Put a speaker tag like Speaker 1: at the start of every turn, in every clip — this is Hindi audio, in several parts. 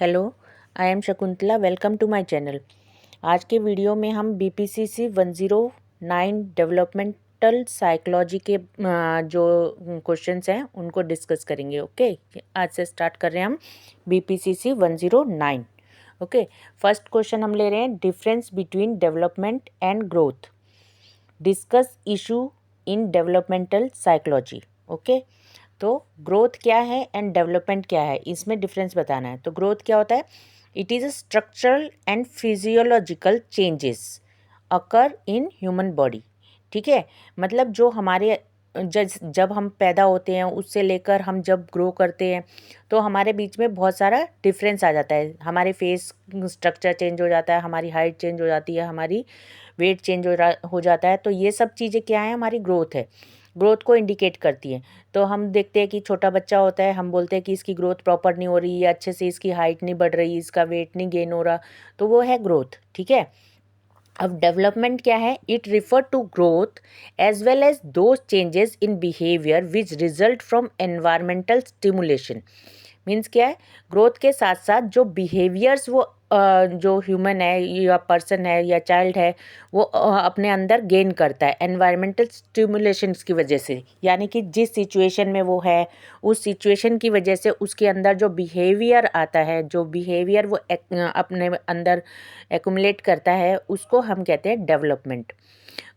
Speaker 1: Hello, I am Shakuntala. Welcome to my channel. आज के वीडियो में हम BPCC 109 डेवलपमेंटल साइकोलॉजी के जो क्वेश्चंस हैं उनको डिस्कस करेंगे। ओके, आज से स्टार्ट कर रहे हैं हम BPCC 109। ओके, फर्स्ट क्वेश्चन हम ले रहे हैं, difference between development and growth. Discuss issue in developmental psychology. Okay, तो ग्रोथ क्या है एंड डेवलपमेंट क्या है, इसमें डिफरेंस बताना है। तो ग्रोथ क्या होता है? It is a structural and physiological changes occur in human body. ठीक है, मतलब जो हमारे जब हम पैदा होते हैं उससे लेकर हम जब ग्रो करते हैं तो हमारे बीच में बहुत सारा डिफरेंस आ जाता है। हमारे फेस स्ट्रक्चर चेंज हो जाता है, हमारी हाइट चेंज हो जाती है, हमारी वेट चेंज हो जाता है। तो ये सब चीज़ें क्या है? हमारी ग्रोथ है, ग्रोथ को इंडिकेट करती हैं। तो हम देखते हैं कि छोटा बच्चा होता है, हम बोलते हैं कि इसकी ग्रोथ प्रॉपर नहीं हो रही, या अच्छे से इसकी हाइट नहीं बढ़ रही, इसका वेट नहीं गेन हो रहा, तो वो है ग्रोथ। ठीक है, अब डेवलपमेंट क्या है? It refer to growth as well as those changes in behaviour which result from environmental stimulation. Means क्या है? ग्रोथ के साथ साथ जो बिहेवियर्स वो जो ह्यूमन है या पर्सन है या चाइल्ड है वो अपने अंदर गेन करता है एनवायरमेंटल स्टिमुलेशंस की वजह से। यानी कि जिस सिचुएशन में वो है उस सिचुएशन की वजह से उसके अंदर जो बिहेवियर आता है, जो बिहेवियर वो अपने अंदर एक्युमुलेट करता है, उसको हम कहते हैं development.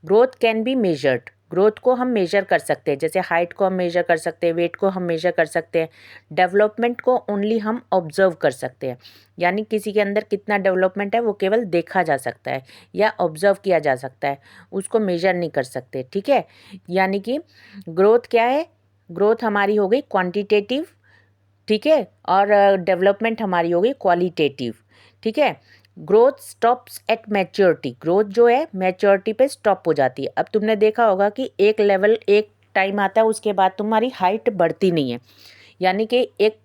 Speaker 1: Growth can be measured. Growth को हम मेजर कर सकते हैं, जैसे हाइट को हम मेजर कर सकते हैं, वेट को हम मेजर कर सकते हैं। डेवलपमेंट को ओनली हम ऑब्जर्व कर सकते हैं, यानी किसी के अंदर कितना डेवलपमेंट है वो केवल देखा जा सकता है या ऑब्जर्व किया जा सकता है, उसको मेजर नहीं कर सकते। ठीक है, यानी कि ग्रोथ क्या है? ग्रोथ हमारी हो गई क्वांटिटेटिव। ठीक है, और डेवलपमेंट हमारी हो गई क्वालिटेटिव। ठीक है, growth stops at maturity. Growth जो है मैच्योरिटी पे स्टॉप हो जाती है। अब तुमने देखा होगा कि एक लेवल, एक टाइम आता है उसके बाद तुम्हारी हाइट बढ़ती नहीं है, यानी कि एक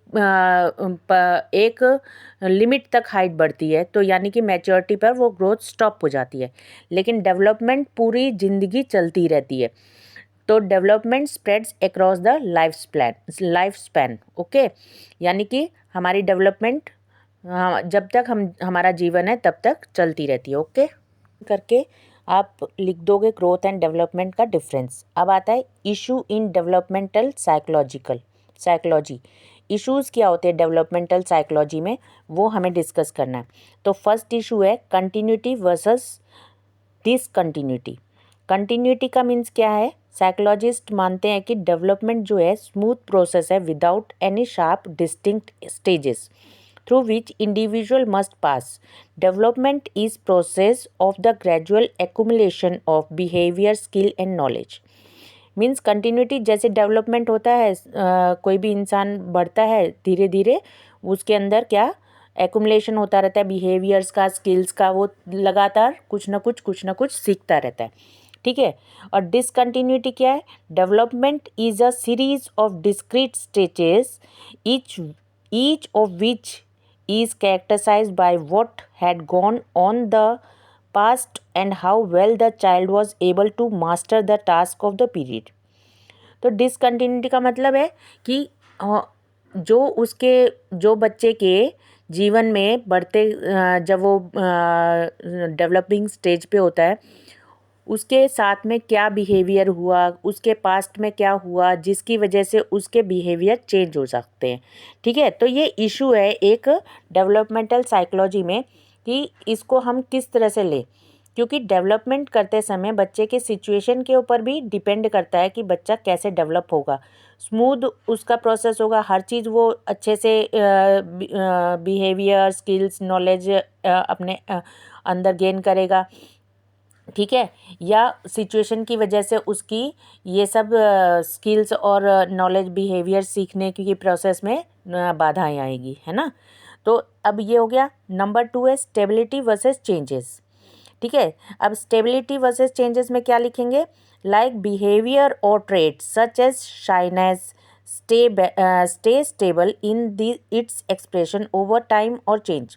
Speaker 1: लिमिट तक हाइट बढ़ती है, तो यानी कि मैच्योरिटी पर वो ग्रोथ स्टॉप हो जाती है। लेकिन डेवलपमेंट पूरी ज़िंदगी चलती रहती है। तो development spreads across the life span. Okay, यानी कि हमारी डेवलपमेंट जब तक हमारा जीवन है तब तक चलती रहती है। ओके, करके आप लिख दोगे ग्रोथ एंड डेवलपमेंट का डिफरेंस। अब आता है issue in developmental psychology. Issues क्या होते हैं डेवलपमेंटल साइकोलॉजी में, वो हमें डिस्कस करना है। तो फर्स्ट इशू है कंटिन्यूटी वर्सेस डिसकंटिन्यूटी। कंटिन्यूटी का मीन्स क्या है? साइकोलॉजिस्ट मानते हैं कि डेवलपमेंट जो है स्मूथ प्रोसेस है without any sharp distinct stages through which individual must pass. Development is process of the gradual accumulation of behavior, skill and knowledge. Means continuity जैसे डेवलपमेंट होता है, कोई भी इंसान बढ़ता है धीरे धीरे, उसके अंदर क्या एक्युमुलेशन होता रहता है बिहेवियर्स का, स्किल्स का, वो लगातार कुछ ना कुछ सीखता रहता है। ठीक है, और डिसकंटिन्यूटी क्या है? Development is a series of discrete stages, each of which is characterized by what had gone on the past and how well the child was able to master the task of the period. तो डिसकंटिन्यूटी का मतलब है कि जो बच्चे के जीवन में बढ़ते जब वो डेवलपिंग स्टेज पे होता है उसके साथ में क्या बिहेवियर हुआ, उसके पास्ट में क्या हुआ जिसकी वजह से उसके बिहेवियर चेंज हो सकते हैं। ठीक है, तो ये इशू है एक डेवलपमेंटल साइकोलॉजी में कि इसको हम किस तरह से लें, क्योंकि डेवलपमेंट करते समय बच्चे के सिचुएशन के ऊपर भी डिपेंड करता है कि बच्चा कैसे डेवलप होगा। स्मूथ उसका प्रोसेस होगा, हर चीज़ वो अच्छे से बिहेवियर, स्किल्स, नॉलेज अपने अंदर गेन करेगा। ठीक है, या सिचुएशन की वजह से उसकी ये सब स्किल्स और नॉलेज, बिहेवियर सीखने की प्रोसेस में बाधाएं आएगी, है ना। तो अब ये हो गया। नंबर 2 है स्टेबिलिटी वर्सेस चेंजेस। ठीक है, अब स्टेबिलिटी वर्सेस चेंजेस में क्या लिखेंगे? लाइक बिहेवियर और traits such as shyness stay stable in the its expression over time और चेंज।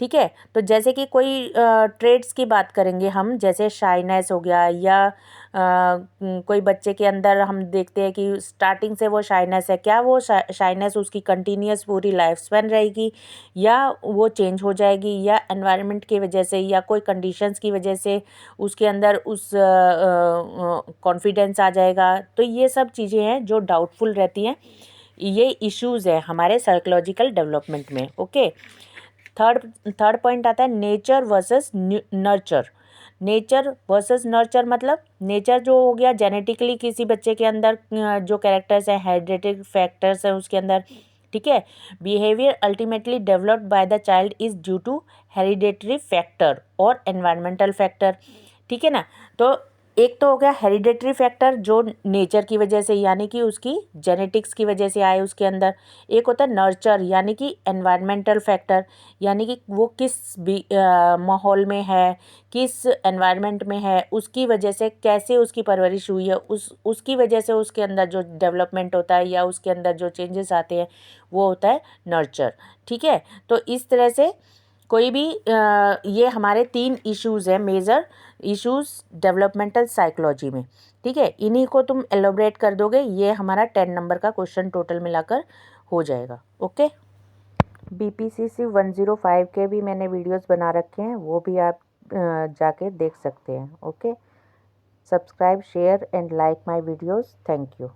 Speaker 1: ठीक है। तो जैसे कि कोई ट्रेड्स की बात करेंगे हम, जैसे शाइनेस हो गया, या कोई बच्चे के अंदर हम देखते हैं कि स्टार्टिंग से वो शाइनेस है, क्या वो शाइनेस उसकी कंटिन्यूस पूरी लाइफ स्पैन रहेगी, या वो चेंज हो जाएगी, या एनवायरनमेंट की वजह से या कोई कंडीशंस की वजह से उसके अंदर उस कॉन्फिडेंस आ जाएगा। तो ये सब चीज़ें हैं जो डाउटफुल रहती हैं। ये इश्यूज़ है हमारे साइकोलॉजिकल डेवलपमेंट में। ओके। थर्ड थर्ड पॉइंट आता है nature versus nurture. Nature versus nurture मतलब नेचर जो हो गया जेनेटिकली किसी बच्चे के अंदर जो कैरेक्टर्स हैं, हेरिडेटरी फैक्टर्स हैं उसके अंदर, ठीक है। Behaviour ultimately developed by the child is due to hereditary factor और एनवायरमेंटल फैक्टर, ठीक है ना। तो एक तो हो गया हेरिडेटरी फैक्टर जो नेचर की वजह से यानी कि उसकी जेनेटिक्स की वजह से आए उसके अंदर। एक होता है नर्चर यानी कि एनवायरमेंटल फैक्टर, यानी कि वो किस माहौल में है, किस एनवायरनमेंट में है, उसकी वजह से कैसे उसकी परवरिश हुई है, उसकी वजह से उसके अंदर जो डेवलपमेंट होता है या उसके अंदर जो चेंजेस आते हैं वो होता है नर्चर, ठीक है। तो इस तरह से कोई भी ये हमारे 3 इश्यूज़ हैं, मेजर इश्यूज़ डेवलपमेंटल साइकोलॉजी में, ठीक है। इन्हीं को तुम एलोबरेट कर दोगे, ये हमारा 10 नंबर का क्वेश्चन टोटल मिलाकर हो जाएगा। ओके। BPCC 105 के भी मैंने वीडियोस बना रखे हैं, वो भी आप जाके देख सकते हैं। Okay. Subscribe, share and like my videos. Thank you.